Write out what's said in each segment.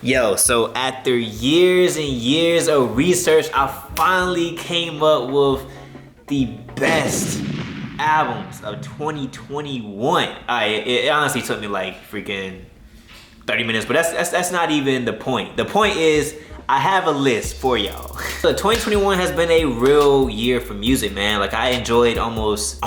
Yo, so after years and years of research, I finally came up with the best albums of 2021. It honestly took me like freaking 30 minutes, but that's not even the point. The point is, I have a list for y'all. So 2021 has been a real year for music, man. Like, I enjoyed almost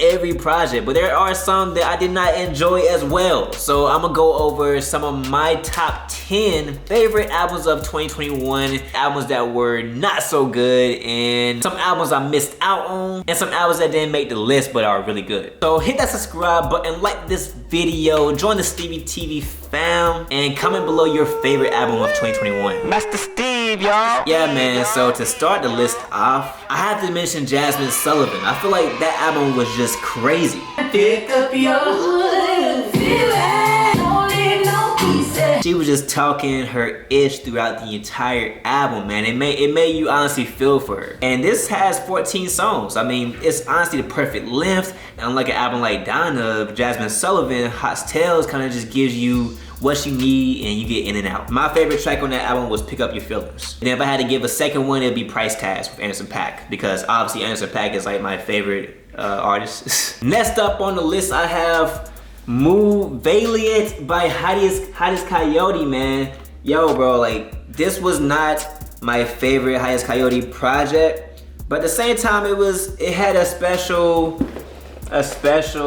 every project, but there are some that I did not enjoy as well. So I'm gonna go over some of my top 10 favorite albums of 2021, albums that were not so good, and some albums I missed out on, and some albums that didn't make the list but are really good. So hit that subscribe button, like this video, join the Stevie TV fam, and comment below your favorite album of 2021. Master Steve, y'all. Yeah, man, so to start the list off, I have to mention Jasmine Sullivan. I feel like that album was just crazy. Pick up your hood and feel it. Don't leave no pieces. She was just talking her ish throughout the entire album, man. It made you honestly feel for her. And this has 14 songs. I mean, it's honestly the perfect length. And unlike an album like Donda, Jasmine Sullivan, Hot Tales kind of just gives you what you need and you get in and out. My favorite track on that album was Pick Up Your Feelings. And if I had to give a second one, it'd be Price Tags with Anderson .Paak, because obviously Anderson .Paak is like my favorite artist. Next up on the list, I have Valiant by Hiatus Coyote, man. Yo, bro, like, this was not my favorite Hiatus Coyote project, but at the same time, it had a special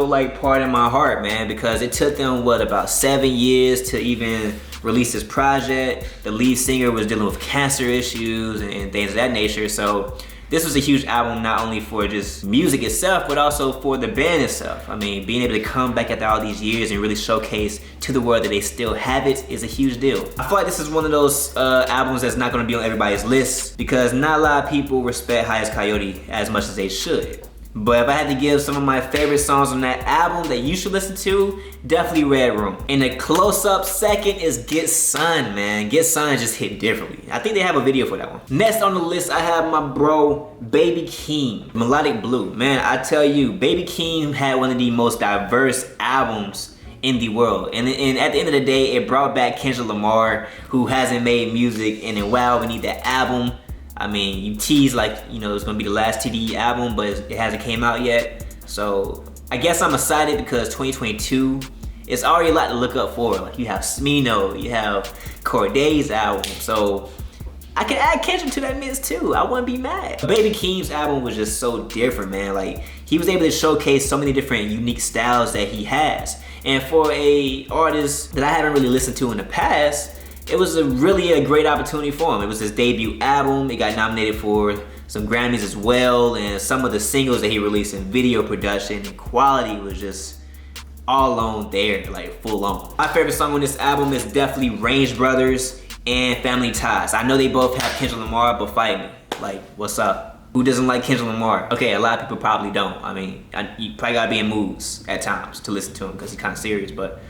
like part in my heart, man, because it took them about 7 years to even release this project. The lead singer was dealing with cancer issues and things of that nature, so this was a huge album, not only for just music itself, but also for the band itself. I mean, being able to come back after all these years and really showcase to the world that they still have it is a huge deal. I feel like this is one of those albums that's not gonna be on everybody's list, because not a lot of people respect Hiatus Coyote as much as they should. But if I had to give some of my favorite songs on that album that you should listen to, definitely Red Room. And the close-up second is Get Sun, man. Get Sun just hit differently. I think they have a video for that one. Next on the list, I have my bro, Baby Keem, Melodic Blue. Man, I tell you, Baby Keem had one of the most diverse albums in the world. And at the end of the day, it brought back Kendrick Lamar, who hasn't made music in a while. We need that album. I mean, you tease like, you know, it's gonna be the last TDE album, but it hasn't came out yet. So I guess I'm excited because 2022, it's already a lot to look up for. Like, you have Snoh, you have Cordae's album. So I can add Kendrick to that mix too. I wouldn't be mad. Baby Keem's album was just so different, man. Like, he was able to showcase so many different unique styles that he has. And for a artist that I haven't really listened to in the past, it was really a great opportunity for him. It was his debut album. It got nominated for some Grammys as well, and some of the singles that he released in video production and quality was just all on there, like full on. My favorite song on this album is definitely Range Brothers and Family Ties. I know they both have Kendrick Lamar, but fight me. Like, what's up? Who doesn't like Kendrick Lamar? Okay, a lot of people probably don't. I mean, you probably gotta be in moods at times to listen to him because he's kind of serious, but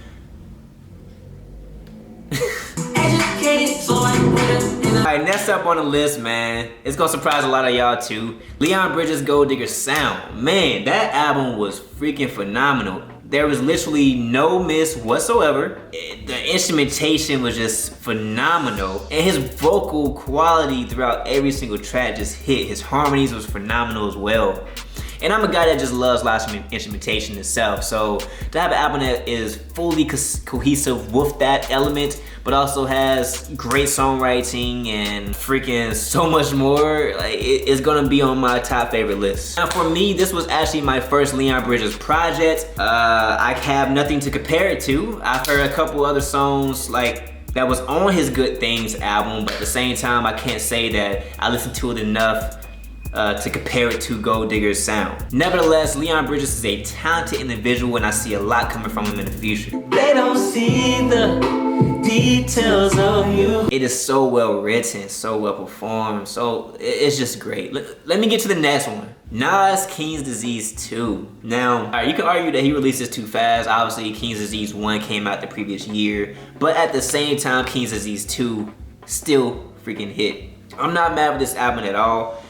Alright, next up on the list, man, it's gonna surprise a lot of y'all too. Leon Bridges' Gold Digger Sound. Man, that album was freaking phenomenal. There was literally no miss whatsoever. The instrumentation was just phenomenal. And his vocal quality throughout every single track just hit. His harmonies was phenomenal as well. And I'm a guy that just loves live instrumentation itself. So to have an album that is fully cohesive with that element, but also has great songwriting and freaking so much more, like, it's gonna be on my top favorite list. Now for me, this was actually my first Leon Bridges project. I have nothing to compare it to. I've heard a couple other songs like that was on his Good Things album, but at the same time, I can't say that I listened to it enough to compare it to Gold Digger's sound. Nevertheless, Leon Bridges is a talented individual and I see a lot coming from him in the future. They don't see the details of you. It is so well written, so well performed, so it's just great. Let me get to the next one. Nas, King's Disease 2. Now, alright, you can argue that he released this too fast. Obviously, King's Disease 1 came out the previous year, but at the same time, King's Disease 2 still freaking hit. I'm not mad with this album at all.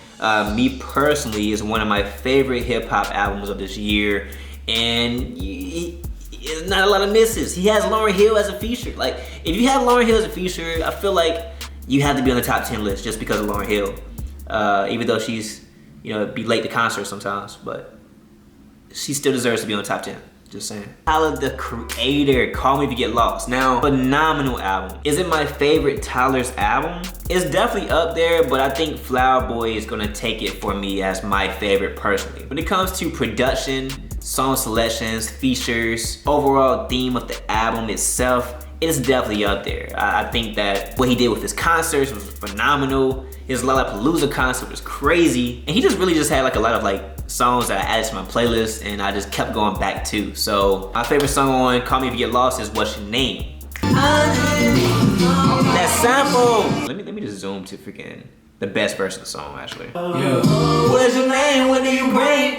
Me personally, is one of my favorite hip hop albums of this year, and it's not a lot of misses. He has Lauryn Hill as a feature. Like, if you have Lauryn Hill as a feature, I feel like you have to be on the top 10 list just because of Lauryn Hill. Even though she's, you know, be late to concerts sometimes, but she still deserves to be on the top 10. Just saying. Tyler the Creator, Call Me If You Get Lost. Now, phenomenal album. Is it my favorite Tyler's album? It's definitely up there, but I think Flower Boy is gonna take it for me as my favorite personally. When it comes to production, song selections, features, overall theme of the album itself, it's definitely up there. I think that what he did with his concerts was phenomenal. His Lollapalooza concert was crazy. And he just really just had like a lot of like songs that I added to my playlist and I just kept going back to. So my favorite song on Call Me If You Get Lost is What's Your Name? That sample! Let me just zoom to freaking the best verse of the song actually. What's your name? What do you bring?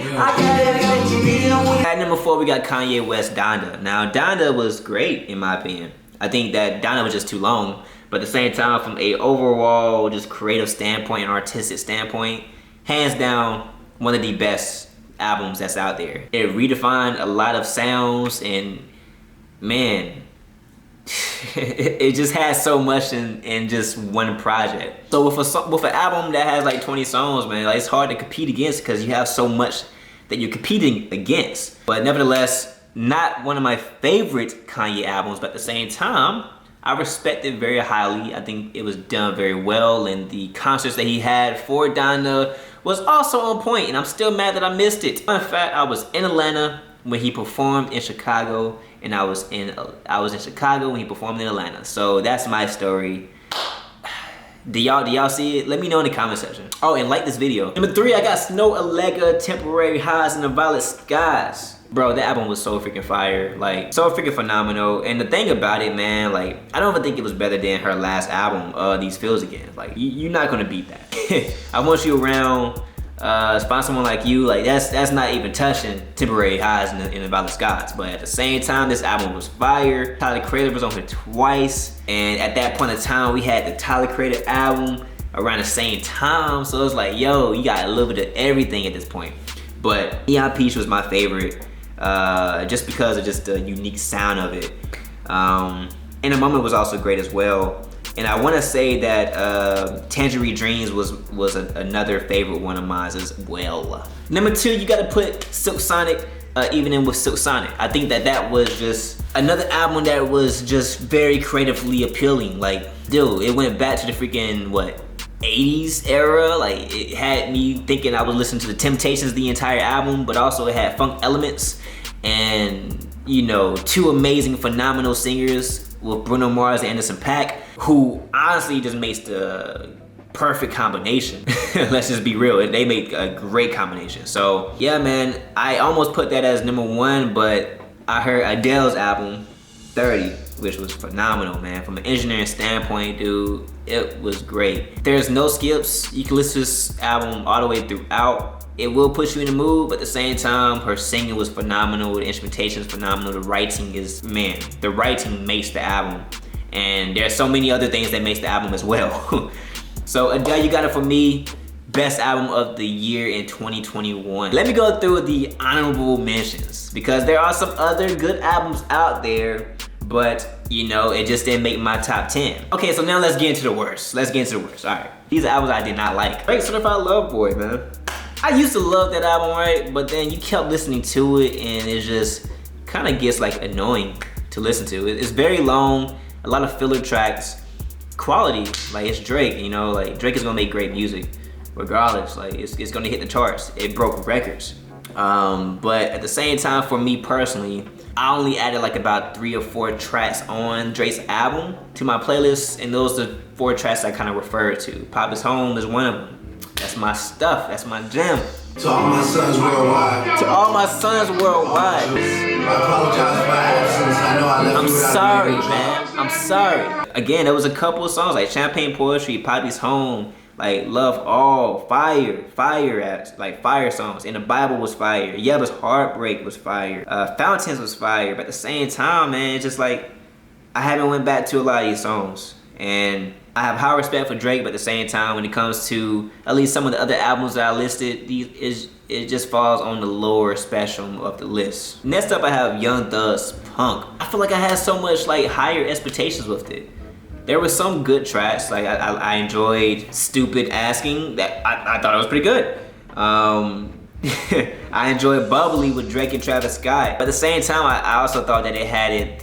At number 4 we got Kanye West, Donda. Now Donda was great in my opinion. I think that Donda was just too long, but at the same time from a overall just creative standpoint and artistic standpoint, hands down one of the best albums that's out there. It redefined a lot of sounds and man, it just has so much in just one project. So with an album that has like 20 songs, man, like it's hard to compete against because you have so much that you're competing against. But nevertheless, not one of my favorite Kanye albums, but at the same time, I respect it very highly. I think it was done very well, and the concerts that he had for Donda was also on point, and I'm still mad that I missed it. In fact, I was in Atlanta when he performed in Chicago, and I was in Chicago when he performed in Atlanta. So that's my story. Do y'all see it? Let me know in the comment section. Oh, and like this video. Number 3, I got Snoh, Allegra, Temporary Highs in the Violet Skies. Bro, that album was so freaking fire. Like, so freaking phenomenal. And the thing about it, man, like, I don't even think it was better than her last album, These Feels Again. Like, you're not gonna beat that. I Want You Around, Find Someone Like You, like, that's not even touching Temporary Highs in the Violet Skies. But at the same time, this album was fire. Tyler the Creator was on here twice. And at that point in time, we had the Tyler Creator album around the same time. So it was like, yo, you got a little bit of everything at this point. But Neon Peach was my favorite. Just because of just the unique sound of it. And The Moment was also great as well. And I want to say that Tangerine Dreams was another favorite one of mine as well. Number 2, you got to put Silk Sonic, Even In With Silk Sonic. I think that was just another album that was just very creatively appealing. Like, dude, it went back to the freaking, what, 80s era. Like, it had me thinking I was listening to the Temptations the entire album, but also it had funk elements and, you know, 2 amazing phenomenal singers with Bruno Mars and Anderson .Paak, who honestly just makes the perfect combination. Let's just be real, they make a great combination. So yeah, man, I almost put that as number 1, but I heard Adele's album 30, which was phenomenal, man. From an engineering standpoint, dude, it was great. There's no skips. You can listen to this album all the way throughout. It will put you in the mood, but at the same time, her singing was phenomenal, the instrumentation is phenomenal, the writing is, man, the writing makes the album. And there's so many other things that makes the album as well. So Adele, you got it for me. Best album of the year in 2021. Let me go through the honorable mentions, because there are some other good albums out there, but you know, it just didn't make my top 10. Okay, so now let's get into the worst. All right, these are albums I did not like. Drake Certified Love Boy, man. I used to love that album, right? But then you kept listening to it and it just kind of gets like annoying to listen to. It's very long, a lot of filler tracks, quality, like it's Drake, you know, like Drake is gonna make great music regardless, like it's gonna hit the charts. It broke records. But at the same time, for me personally, I only added like about 3 or 4 tracks on Drake's album to my playlist, and those are 4 tracks I kind of referred to. Pop Is Home is one of them. That's my stuff, that's my jam. To all my sons worldwide. To all my sons worldwide. I apologize for my absence. I know I left I'm you without sorry, you. man. I'm sorry. Again, there was a couple of songs like Champagne Poetry, Poppy's Home, like Love All, fire songs. And the Bible was fire. Yella's Heartbreak was fire. Fountains was fire. But at the same time, man, it's just like I haven't went back to a lot of these songs. And I have high respect for Drake, but at the same time, when it comes to at least some of the other albums that I listed, it just falls on the lower spectrum of the list. Next up, I have Young Thug's tunk. I feel like I had so much like higher expectations with it. There were some good tracks, like I enjoyed Stupid Asking, that I thought it was pretty good. I enjoyed Bubbly with Drake and Travis Scott. But at the same time, I also thought that it had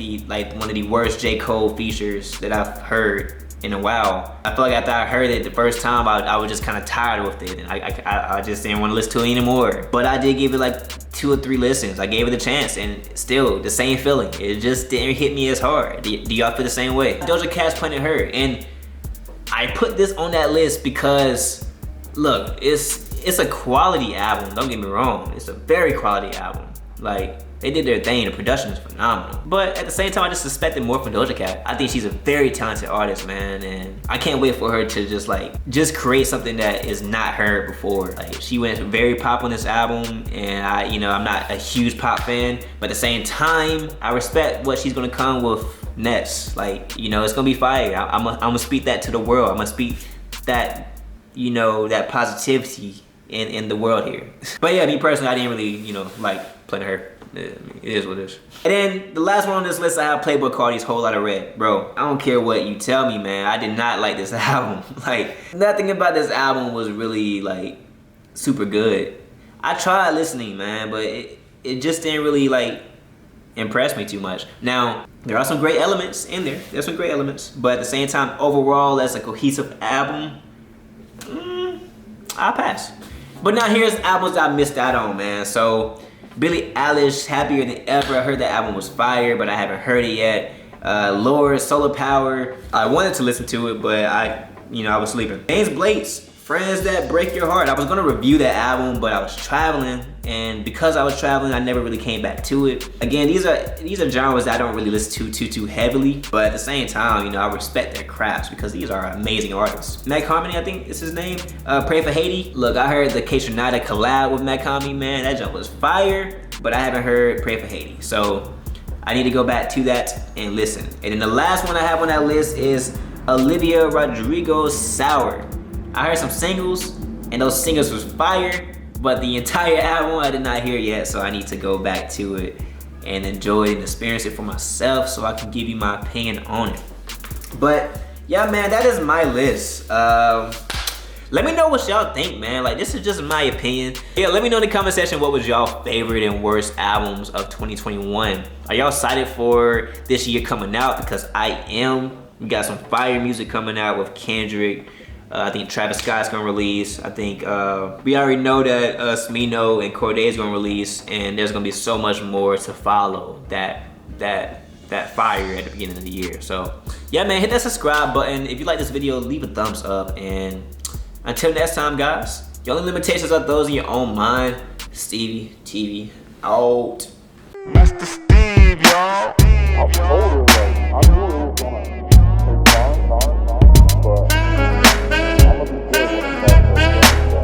one of the worst J. Cole features that I've heard in a while. I feel like after I heard it the first time, I was just kind of tired with it, and I just didn't want to listen to it anymore. But I did give it like 2 or 3 listens. I gave it a chance, and still the same feeling. It just didn't hit me as hard. Do y'all feel the same way? Doja Cat's Planet Her, and I put this on that list because, look, it's a quality album. Don't get me wrong. It's a very quality album. Like, they did their thing. The production is phenomenal. But at the same time, I just expected more from Doja Cat. I think she's a very talented artist, man, and I can't wait for her to just create something that is not heard before. Like, she went very pop on this album, and I'm not a huge pop fan, but at the same time, I respect what she's gonna come with next. Like, it's gonna be fire. I'm gonna speak that to the world. I'm gonna speak that, that positivity in the world here. But yeah, me personally, I didn't really, like Planet Her. It is what it is. And then the last one on this list, I have Playbook Carti's Whole Lotta Red. Bro, I don't care what you tell me, man. I did not like this album. Like, nothing about this album was really like super good. I tried listening, man, but it just didn't really like impress me too much. Now, there are some great elements in there. There's some great elements, but at the same time, overall, as a cohesive album, I'll pass. But now here's albums I missed out on, man. So Billie Eilish, Happier Than Ever. I heard that album was fire, but I haven't heard it yet. Lorde, Solar Power. I wanted to listen to it, but I was sleeping. James Blake's Friends That Break Your Heart. I was gonna review that album, but I was traveling, and because I was traveling, I never really came back to it. Again, these are genres that I don't really listen to too heavily, but at the same time, I respect their crafts because these are amazing artists. Mach-Hommy, I think is his name. Pray for Haiti. Look, I heard the Kaiyote collab with Mach-Hommy, man. That jump was fire, but I haven't heard Pray for Haiti, so I need to go back to that and listen. And then the last one I have on that list is Olivia Rodrigo's Sour. I heard some singles, and those singles was fire, but the entire album I did not hear yet, so I need to go back to it and enjoy it and experience it for myself so I can give you my opinion on it. But yeah, man, that is my list. Let me know what y'all think, man. Like, this is just my opinion. Yeah, let me know in the comment section what was y'all favorite and worst albums of 2021. Are y'all excited for this year coming out? Because I am. We got some fire music coming out with Kendrick. I think Travis Scott's gonna release. I think we already know that Snoh and Cordae is gonna release, and there's gonna be so much more to follow that fire at the beginning of the year. So yeah, man, hit that subscribe button. If you like this video, leave a thumbs up, and until next time, guys, your only limitations are those in your own mind. Stevie TV out. Mr. Steve, y'all. I told her, I knew it was gonna